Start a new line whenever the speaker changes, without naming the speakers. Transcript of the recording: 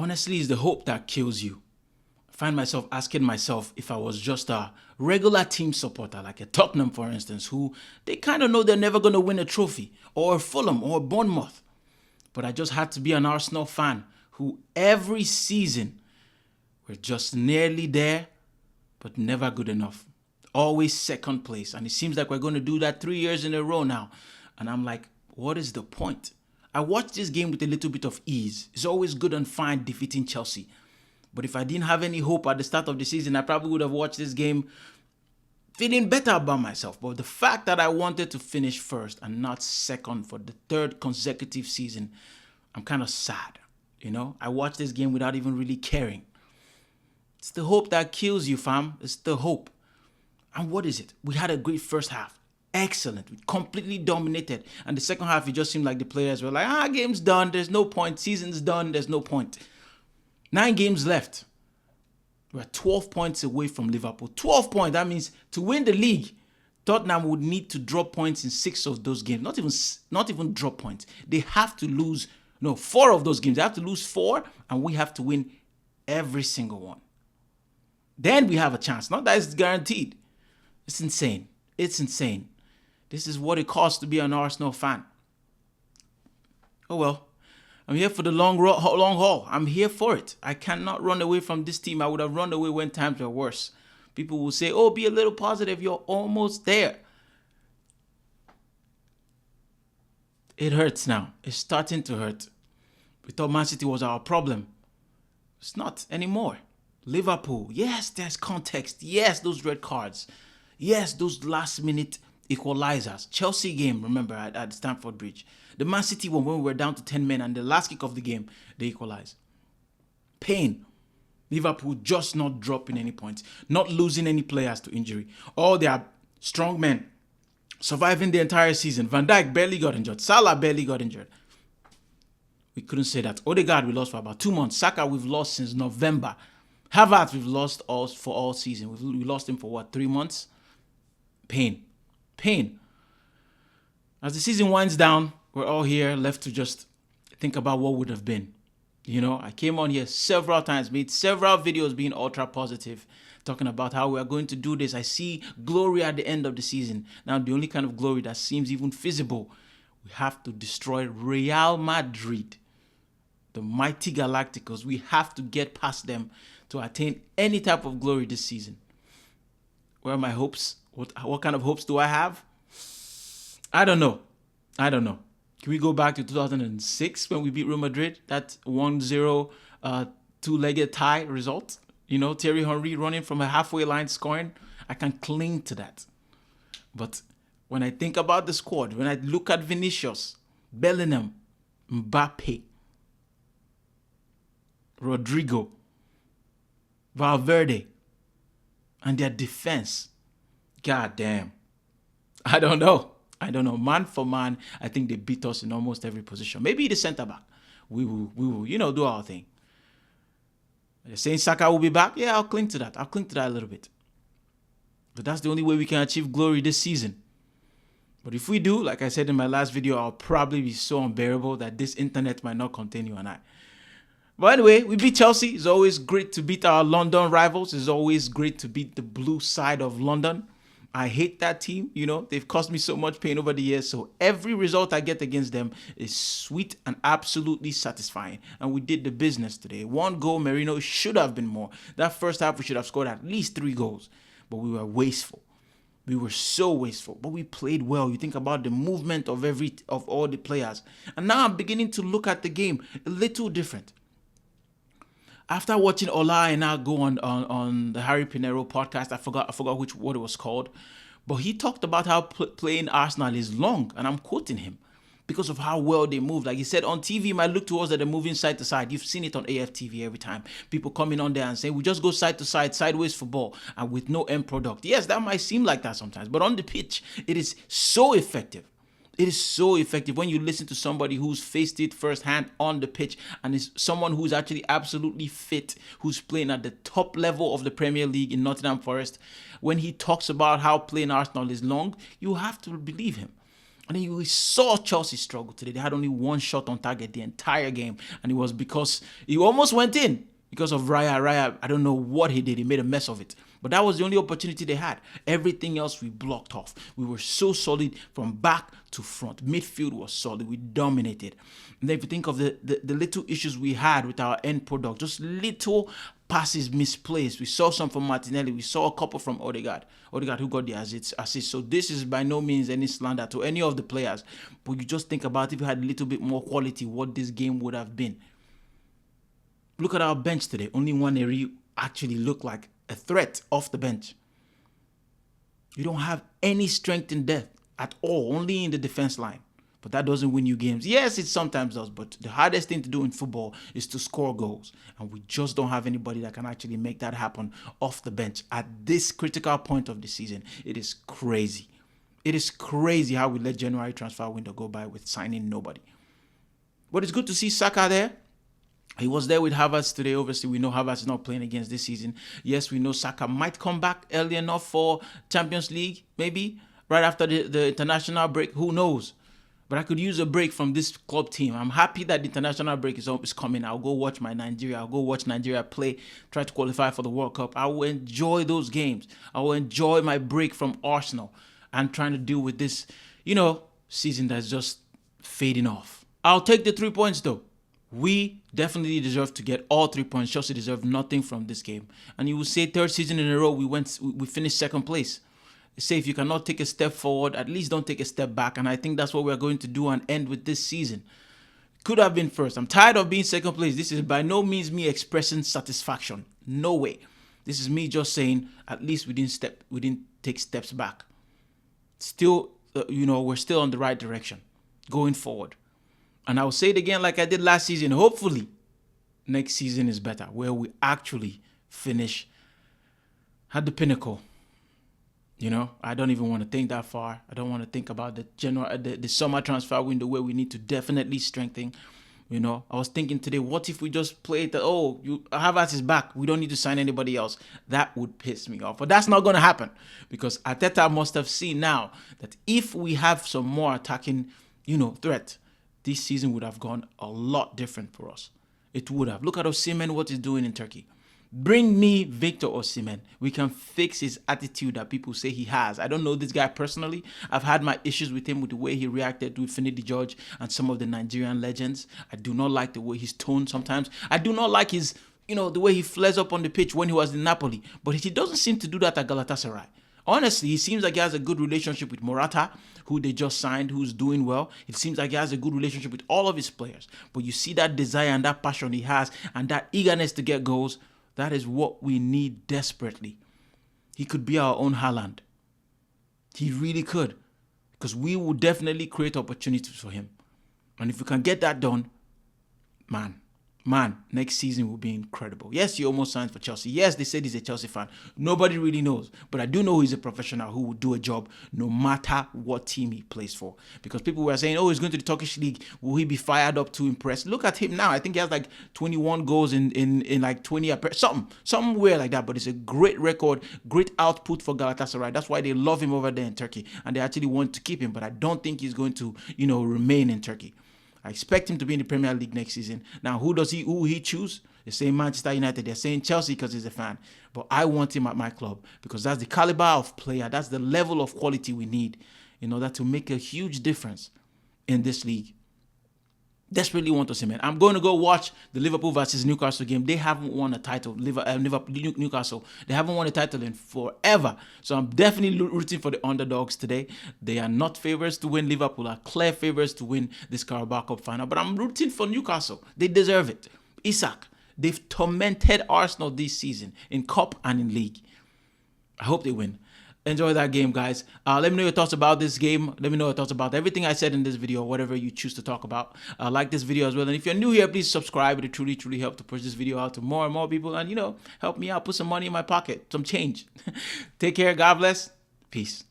honestly, it's the hope that kills you. I find myself asking myself if I was just a regular team supporter, like a Tottenham, for instance, who they kind of know they're never going to win a trophy, or a Fulham, or a Bournemouth. But I just had to be an Arsenal fan who every season we're just nearly there, but never good enough. Always second place. And it seems like we're going to do that 3 years in a row now. And I'm like, what is the point? I watched this game with a little bit of ease. It's always good and fine defeating Chelsea. But if I didn't have any hope at the start of the season, I probably would have watched this game feeling better about myself. But the fact that I wanted to finish first and not second for the third consecutive season, I'm kind of sad. I watched this game without even really caring. It's the hope that kills you, fam. It's the hope. And what is it? We had a great first half. Excellent. We completely dominated. And the second half, it just seemed like the players were like, game's done. There's no point. Season's done. There's no point. 9 games left. We're 12 points away from Liverpool. 12 points. That means to win the league, Tottenham would need to drop points in 6 of those games. Not even drop points. They have to lose, 4 of those games. They have to lose 4, and we have to win every single one. Then we have a chance. Not that it's guaranteed. It's insane. It's insane. This is what it costs to be an Arsenal fan. Oh well. I'm here for the long haul. I'm here for it. I cannot run away from this team. I would have run away when times were worse. People will say, be a little positive. You're almost there. It hurts now. It's starting to hurt. We thought Man City was our problem. It's not anymore. Liverpool. Yes, there's context. Yes, those red cards. Yes, those last-minute equalizers. Chelsea game, remember, at Stamford Bridge. The Man City one when we were down to 10 men and the last kick of the game, they equalized. Pain. Liverpool just not dropping any points, not losing any players to injury. All their strong men surviving the entire season. Van Dijk barely got injured. Salah barely got injured. We couldn't say that. Odegaard we lost for about 2 months. Saka we've lost since November. Havertz we've lost for all season. We lost him for 3 months? Pain. As the season winds down, we're all here left to just think about what would have been. I came on here several times, made several videos being ultra positive, talking about how we are going to do this. I see glory at the end of the season. Now, the only kind of glory that seems even feasible, we have to destroy Real Madrid, the mighty Galacticos. We have to get past them to attain any type of glory this season. Where are my hopes? What kind of hopes do I have? I don't know. Can we go back to 2006 when we beat Real Madrid? That 1-0 two-legged tie result? Thierry Henry running from a halfway line scoring. I can cling to that. But when I think about the squad, when I look at Vinicius, Bellingham, Mbappe, Rodrigo, Valverde, and their defense, god damn. I don't know. Man for man, I think they beat us in almost every position. Maybe the center back. We will, do our thing. They're saying Saka will be back. Yeah, I'll cling to that. A little bit. But that's the only way we can achieve glory this season. But if we do, like I said in my last video, I'll probably be so unbearable that this internet might not contain you and I. But anyway, we beat Chelsea. It's always great to beat our London rivals. It's always great to beat the blue side of London. I hate that team. They've caused me so much pain over the years. So every result I get against them is sweet and absolutely satisfying. And we did the business today. 1 goal, Merino, should have been more. That first half, we should have scored at least 3 goals. But we were wasteful. We were so wasteful. But we played well. You think about the movement of all the players. And now I'm beginning to look at the game a little different. After watching Ola and I go on the Harry Pinero podcast, I forgot what it was called, but he talked about how playing Arsenal is long, and I'm quoting him because of how well they move. Like he said, on TV, you might look to us that they're moving side to side. You've seen it on AFTV every time. People coming on there and saying, we just go side to side, sideways football, and with no end product. Yes, that might seem like that sometimes, but on the pitch, it is so effective. It is so effective when you listen to somebody who's faced it firsthand on the pitch and is someone who's actually absolutely fit, who's playing at the top level of the Premier League in Nottingham Forest. When he talks about how playing Arsenal is long, you have to believe him. And then we saw Chelsea struggle today. They had only one shot on target the entire game. And it was because he almost went in because of Raya. Raya, I don't know what he did. He made a mess of it. But that was the only opportunity they had. Everything else we blocked off. We were so solid from back to front. Midfield was solid. We dominated. And then if you think of the little issues we had with our end product, just little passes misplaced. We saw some from Martinelli. We saw a couple from Odegaard. Odegaard who got the assist. So this is by no means any slander to any of the players. But you just think about if you had a little bit more quality, what this game would have been. Look at our bench today. Only one area actually looked like a threat off the bench. You don't have any strength in depth at all, only in the defense line. But that doesn't win you games. Yes, it sometimes does, but the hardest thing to do in football is to score goals. And we just don't have anybody that can actually make that happen off the bench at this critical point of the season. It is crazy. It is crazy how we let January transfer window go by with signing nobody. But it's good to see Saka there. He was there with Havertz today. Obviously, we know Havertz is not playing against this season. Yes, we know Saka might come back early enough for Champions League, maybe, right after the international break. Who knows? But I could use a break from this club team. I'm happy that the international break is coming. I'll go watch my Nigeria. I'll go watch Nigeria play, try to qualify for the World Cup. I will enjoy those games. I will enjoy my break from Arsenal and trying to deal with this, season that's just fading off. I'll take the 3 points though. We definitely deserve to get all 3 points. Chelsea deserve nothing from this game. And you will say third season in a row we finished second place. They say if you cannot take a step forward, at least don't take a step back. And I think that's what we're going to do and end with this season. Could have been first. I'm tired of being second place. This is by no means me expressing satisfaction. No way. This is me just saying at least we didn't take steps back. Still, we're still on the right direction going forward. And I'll say it again like I did last season. Hopefully, next season is better, where we actually finish at the pinnacle. I don't even want to think that far. I don't want to think about the summer transfer window where we need to definitely strengthen. I was thinking today, what if we just play that? Havertz is back. We don't need to sign anybody else. That would piss me off. But that's not going to happen because Arteta must have seen now that if we have some more attacking, threat, this season would have gone a lot different for us. It would have. Look at Osimhen, what he's doing in Turkey. Bring me Victor Osimhen. We can fix his attitude that people say he has. I don't know this guy personally. I've had my issues with him with the way he reacted to Finidi George and some of the Nigerian legends. I do not like the way he's toned sometimes. I do not like his, the way he flares up on the pitch when he was in Napoli. But he doesn't seem to do that at Galatasaray. Honestly, he seems like he has a good relationship with Morata, who they just signed, who's doing well. It seems like he has a good relationship with all of his players. But you see that desire and that passion he has and that eagerness to get goals. That is what we need desperately. He could be our own Haaland. He really could. Because we will definitely create opportunities for him. And if we can get that done, next season will be incredible. Yes, he almost signed for Chelsea. Yes, they said he's a Chelsea fan. Nobody really knows. But I do know he's a professional who will do a job no matter what team he plays for. Because people were saying, he's going to the Turkish league. Will he be fired up to impress? Look at him now. I think he has like 21 goals in like 20, somewhere like that. But it's a great record, great output for Galatasaray. That's why they love him over there in Turkey. And they actually want to keep him. But I don't think he's going to, remain in Turkey. I expect him to be in the Premier League next season. Now, who will he choose? They're saying Manchester United. They're saying Chelsea because he's a fan. But I want him at my club because that's the caliber of player. That's the level of quality we need in order to make a huge difference in this league. Desperately want to see, man. I'm going to go watch the Liverpool versus Newcastle game. They haven't won a title. Newcastle. They haven't won a title in forever. So I'm definitely rooting for the underdogs today. They are not favorites to win. Liverpool are clear favorites to win this Carabao Cup final. But I'm rooting for Newcastle. They deserve it. Isak. They've tormented Arsenal this season in Cup and in League. I hope they win. Enjoy that game, guys. Let me know your thoughts about this game. Let me know your thoughts about everything I said in this video, whatever you choose to talk about. Like this video as well. And if you're new here, please subscribe. It truly, truly helps to push this video out to more and more people. And, help me out. Put some money in my pocket. Some change. Take care. God bless. Peace.